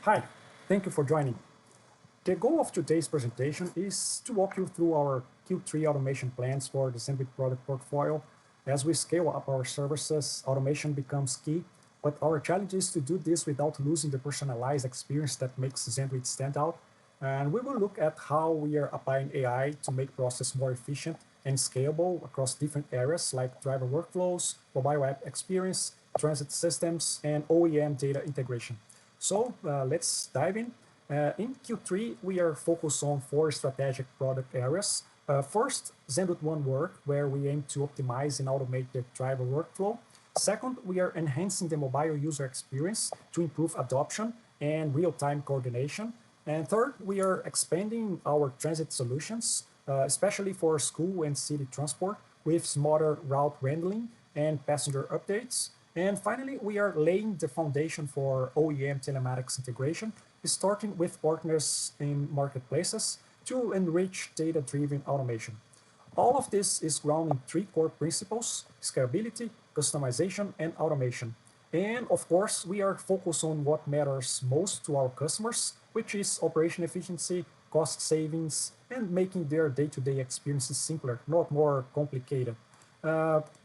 Hi, thank you for joining. The goal of today's presentation is to walk you through our Q3 automation plans for the Zenduit product portfolio. As we scale up our services, automation becomes key, but our challenge is to do this without losing the personalized experience that makes Zenduit stand out. And we will look at how we are applying AI to make process more efficient and scalable across different areas like driver workflows, mobile app experience, transit systems, and OEM data integration. So let's dive in. In Q3, we are focused on four strategic product areas. First, Zenduit One Work, where we aim to optimize and automate the driver workflow. Second, we are enhancing the mobile user experience to improve adoption and real-time coordination. And third, we are expanding our transit solutions, especially for school and city transport, with smarter route handling and passenger updates. And finally, we are laying the foundation for OEM telematics integration, starting with partners in marketplaces to enrich data-driven automation. All of this is grounded in three core principles: scalability, customization, and automation. And of course, we are focused on what matters most to our customers, which is operation efficiency, cost savings, and making their day-to-day experiences simpler, not more complicated.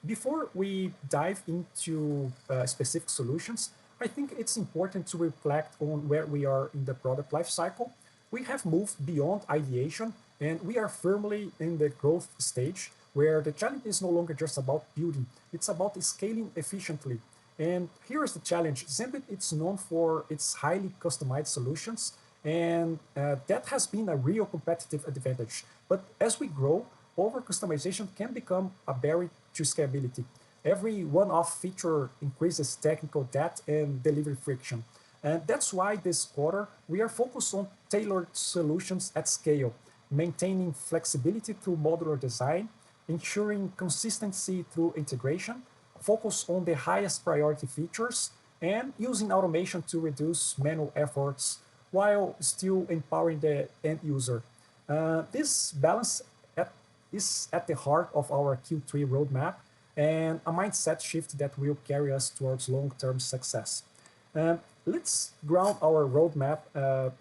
Before we dive into specific solutions, I think it's important to reflect on where we are in the product lifecycle. We have moved beyond ideation and we are firmly in the growth stage where the challenge is no longer just about building, it's about scaling efficiently. And here is the challenge. Zenduit is known for its highly customized solutions, and that has been a real competitive advantage. But as we grow, over customization can become a barrier to scalability. Every one-off feature increases technical debt and delivery friction. And that's why this quarter we are focused on tailored solutions at scale, maintaining flexibility through modular design, ensuring consistency through integration, focus on the highest priority features, and using automation to reduce manual efforts while still empowering the end user. This balance at, is at the heart of our Q3 roadmap and a mindset shift that will carry us towards long-term success. Um, let's ground our roadmap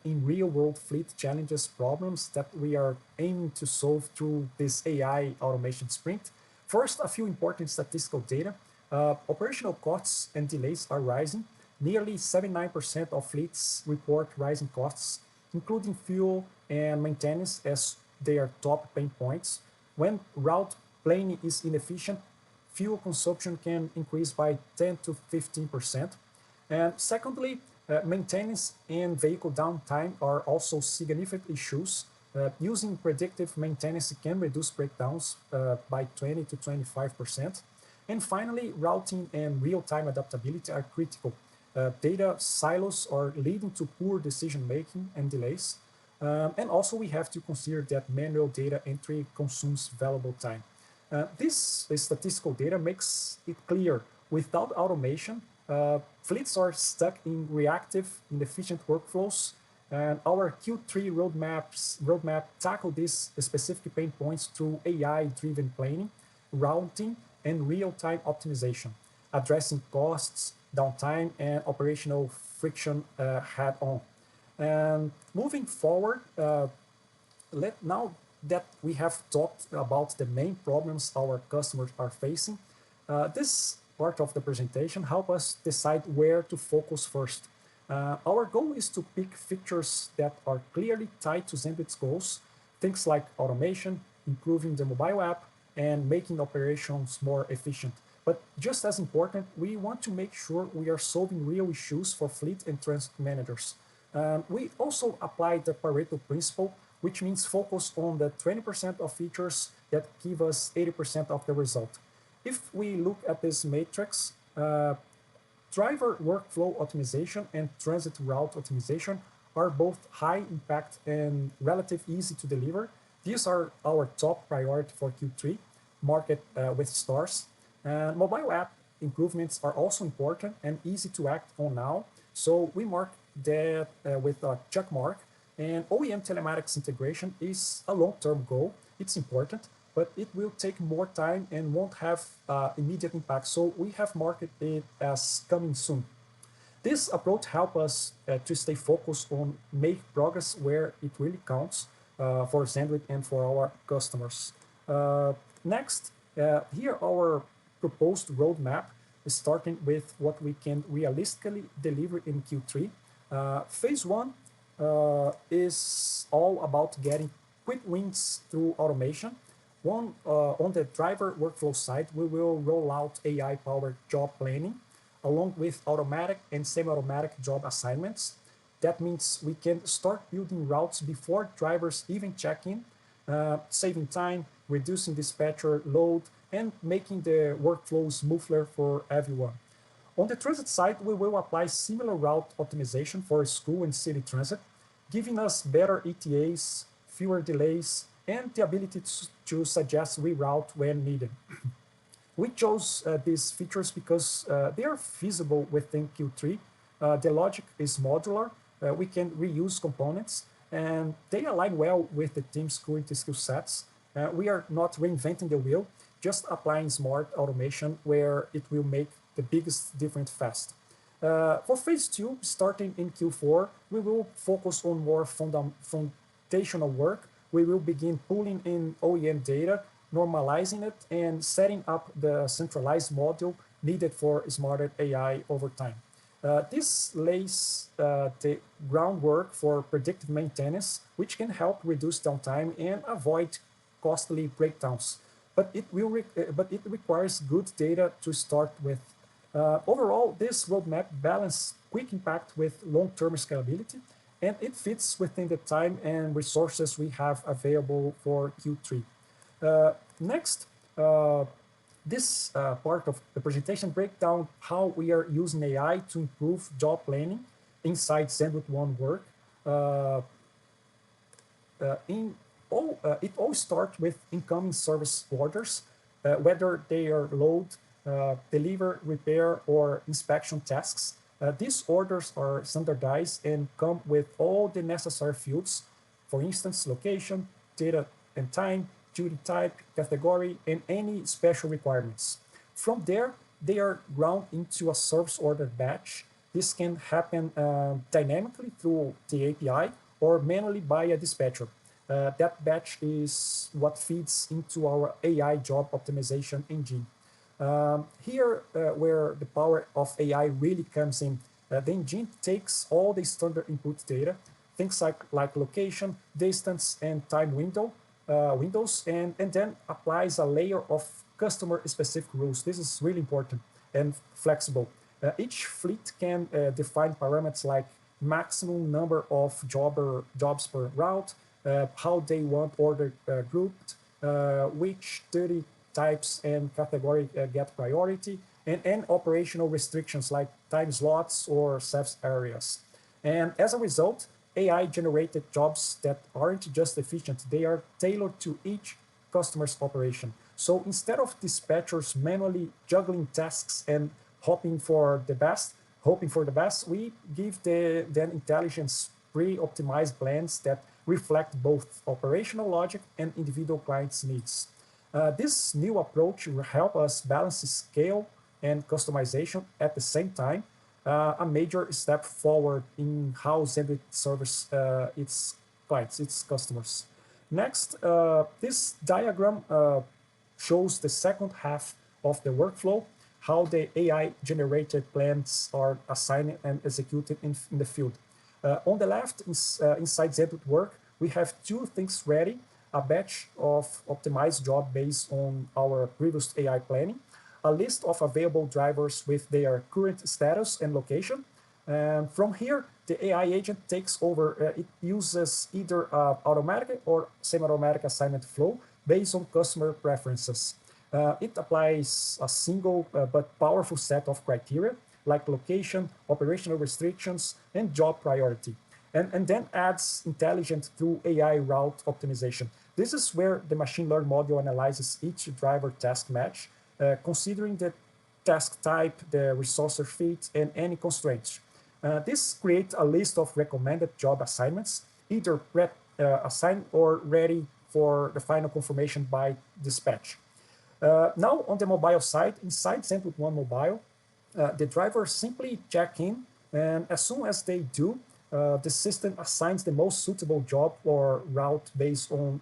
in real-world fleet challenges problems that we are aiming to solve through this AI automation sprint. First, a few important statistical data. Operational costs and delays are rising. Nearly 79% of fleets report rising costs, including fuel and maintenance as their top pain points. When route planning is inefficient, fuel consumption can increase by 10 to 15%. And secondly, maintenance and vehicle downtime are also significant issues. Using predictive maintenance can reduce breakdowns by 20 to 25%. And finally, routing and real-time adaptability are critical. Data silos are leading to poor decision-making and delays. And also we have to consider that manual data entry consumes valuable time. This statistical data makes it clear without automation, fleets are stuck in reactive, inefficient workflows, and our Q3 roadmap tackle these specific pain points through AI-driven planning, routing, and real-time optimization, addressing costs, downtime, and operational friction head-on. And moving forward, now that we have talked about the main problems our customers are facing, this part of the presentation help us decide where to focus first. Our goal is to pick features that are clearly tied to Zenduit's goals, things like automation, improving the mobile app, and making operations more efficient. But just as important, we want to make sure we are solving real issues for fleet and transit managers. We also apply the Pareto principle, which means focus on the 20% of features that give us 80% of the result. If we look at this matrix, driver workflow optimization and transit route optimization are both high impact and relative easy to deliver. These are our top priority for Q3, market with stars. And mobile app improvements are also important and easy to act on now. So we mark that with a check mark. And OEM telematics integration is a long-term goal. It's important, but it will take more time and won't have immediate impact. So we have marked it as coming soon. This approach helps us to stay focused on make progress where it really counts for Zenduit and for our customers. Next, here our proposed roadmap is starting with what we can realistically deliver in Q3. Phase one is all about getting quick wins through automation. On the driver workflow side, we will roll out AI-powered job planning along with automatic and semi-automatic job assignments. That means we can start building routes before drivers even check in, saving time, reducing dispatcher load, and making the workflow smoother for everyone. On the transit side, we will apply similar route optimization for school and city transit, giving us better ETAs, fewer delays, and the ability to suggest reroute when needed. We chose these features because they are feasible within Q3. The logic is modular. We can reuse components, and they align well with the team's current skill sets. We are not reinventing the wheel, just applying smart automation where it will make the biggest difference fast. For phase two, starting in Q4, we will focus on more foundational work. We will begin pulling in OEM data, normalizing it, and setting up the centralized module needed for smarter AI over time. This lays the groundwork for predictive maintenance, which can help reduce downtime and avoid costly breakdowns. But it requires good data to start with. Overall, this roadmap balances quick impact with long-term scalability, and it fits within the time and resources we have available for Q3. Next, this part of the presentation breaks down how we are using AI to improve job planning inside Zenduit One work. Uh, it all starts with incoming service orders, whether they are load, deliver, repair, or inspection tasks. These orders are standardized and come with all the necessary fields, for instance, location, data and time, duty type, category, and any special requirements. From there, they are ground into a service order batch. This can happen dynamically through the API or manually by a dispatcher. That batch is what feeds into our AI job optimization engine. Where the power of AI really comes in, the engine takes all the standard input data, things like location, distance, and time windows, and then applies a layer of customer-specific rules. This is really important and flexible. Each fleet can define parameters like maximum number of jobs per route, how they want order grouped, which duty types and category get priority, and operational restrictions like time slots or service areas. And as a result, AI-generated jobs that aren't just efficient, they are tailored to each customer's operation. So instead of dispatchers manually juggling tasks and hoping for the best, we give them intelligence pre-optimized plans that reflect both operational logic and individual clients' needs. This new approach will help us balance scale and customization at the same time, a major step forward in how Zenduit serves its clients, its customers. Next, this diagram shows the second half of the workflow, how the AI-generated plans are assigned and executed in the field. On the left, inside Zenduit work, we have two things ready: a batch of optimized job based on our previous AI planning, a list of available drivers with their current status and location. And from here, the AI agent takes over. It uses either automatic or semi-automatic assignment flow based on customer preferences. It applies a single but powerful set of criteria like location, operational restrictions, and job priority, and then adds intelligence through AI route optimization. This is where the machine learning module analyzes each driver task match, considering the task type, the resource fit, and any constraints. This creates a list of recommended job assignments, either pre-assigned or ready for the final confirmation by dispatch. Now, on the mobile side, inside Zenduit One Mobile, the driver simply check in, And as soon as they do, the system assigns the most suitable job or route based on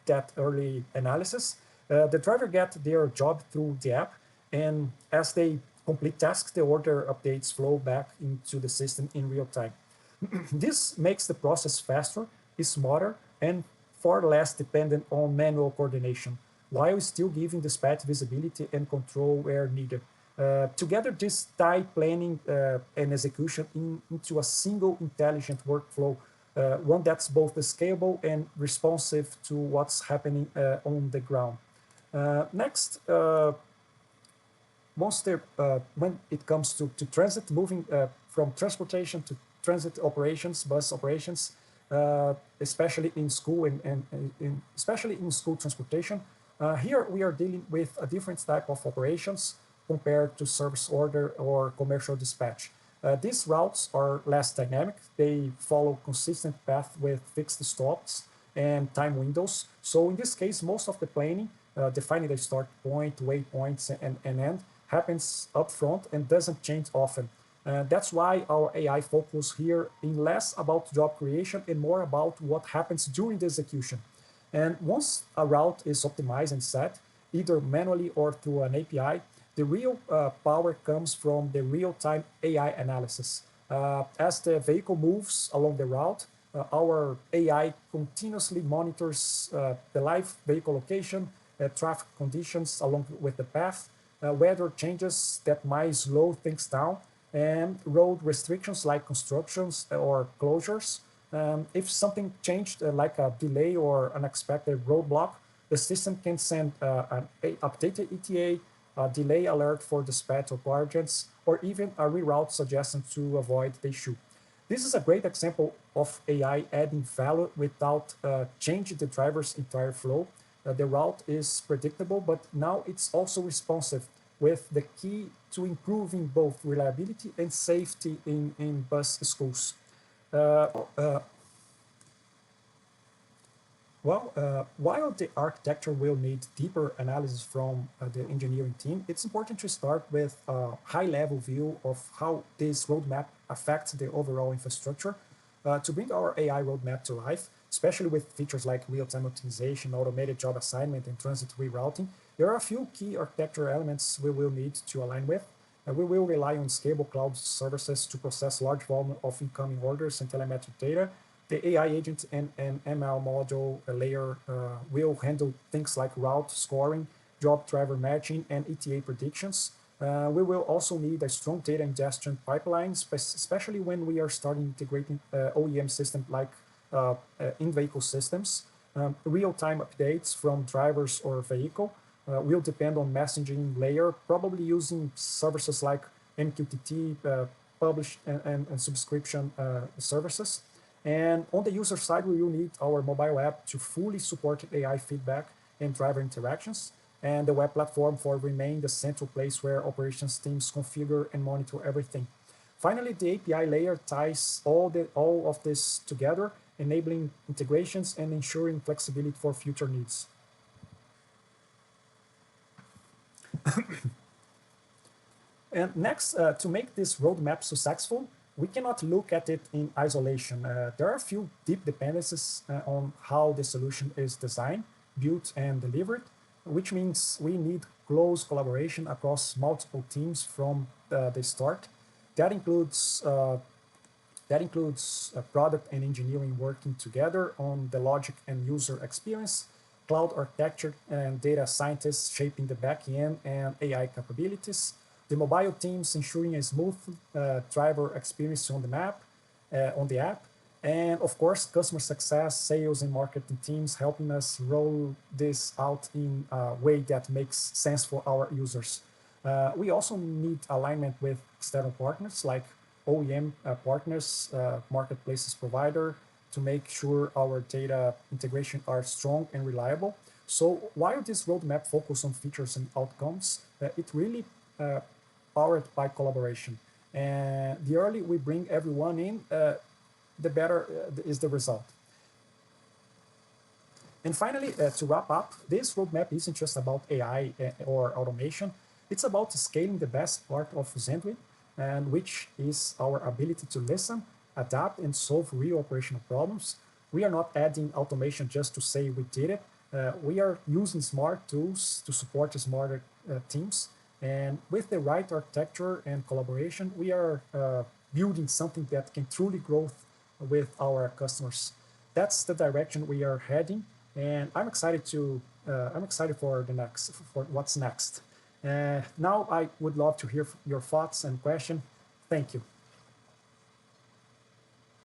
that early analysis. The driver gets their job through the app, and as they complete tasks, the order updates flow back into the system in real time. This makes the process faster, smarter, and far less dependent on manual coordination, while still giving dispatch visibility and control where needed. Together, this tie planning and execution into a single intelligent workflow, one that's both scalable and responsive to what's happening on the ground. Next, when it comes to transit, moving from transportation to transit operations, bus operations, especially in school and especially in school transportation. Here we are dealing with a different type of operations compared to service order or commercial dispatch. These routes are less dynamic. They follow consistent path with fixed stops and time windows. So in this case, most of the planning, defining the start point, waypoints, and end, happens upfront and doesn't change often. That's why our AI focus here in less about job creation and more about what happens during the execution. And once a route is optimized and set, either manually or through an API, the real power comes from the real-time AI analysis. As the vehicle moves along the route, our AI continuously monitors the live vehicle location, traffic conditions along with the path, weather changes that might slow things down, and road restrictions like constructions or closures. If something changed, like a delay or unexpected roadblock, the system can send an updated ETA, a delay alert for dispatch or agents, or even a reroute suggestion to avoid the issue. This is a great example of AI adding value without changing the driver's entire flow. The route is predictable, but now it's also responsive, with the key to improving both reliability and safety in bus schools. Uh, uh, while the architecture will need deeper analysis from the engineering team, it's important to start with a high-level view of how this roadmap affects the overall infrastructure. To bring our AI roadmap to life, especially with features like real-time optimization, automated job assignment, and transit rerouting, there are a few key architecture elements we will need to align with. We will rely on scalable cloud services to process large volume of incoming orders and telemetric data. The AI agent and ML module layer will handle things like route scoring, job driver matching, and ETA predictions. We will also need a strong data ingestion pipeline, especially when we are starting integrating OEM systems like in-vehicle systems. Real-time updates from drivers or vehicle will depend on messaging layer, probably using services like MQTT, publish and subscription services. And on the user side, we will need our mobile app to fully support AI feedback and driver interactions, and the web platform for remain the central place where operations teams configure and monitor everything. Finally, the API layer ties all of this together, enabling integrations and ensuring flexibility for future needs. And next, to make this roadmap successful, we cannot look at it in isolation. There are a few deep dependencies on how the solution is designed, built, and delivered, which means we need close collaboration across multiple teams from the start. That includes product and engineering working together on the logic and user experience, cloud architecture and data scientists shaping the backend and AI capabilities, the mobile teams ensuring a smooth driver experience on the map, on the app, and of course, customer success, sales, and marketing teams helping us roll this out in a way that makes sense for our users. We also need alignment with external partners like OEM partners, marketplaces provider, to make sure our data integration are strong and reliable. So while this roadmap focus on features and outcomes, it really powered by collaboration. And the earlier we bring everyone in, the better is the result. And finally, to wrap up, this roadmap isn't just about AI or automation. It's about scaling the best part of Zenduit, and which is our ability to listen, adapt, and solve real operational problems. We are not adding automation just to say we did it. We are using smart tools to support smarter teams. And with the right architecture and collaboration, we are building something that can truly grow with our customers. That's the direction we are heading, and I'm excited for the next for what's next. Now I would love to hear your thoughts and question. Thank you.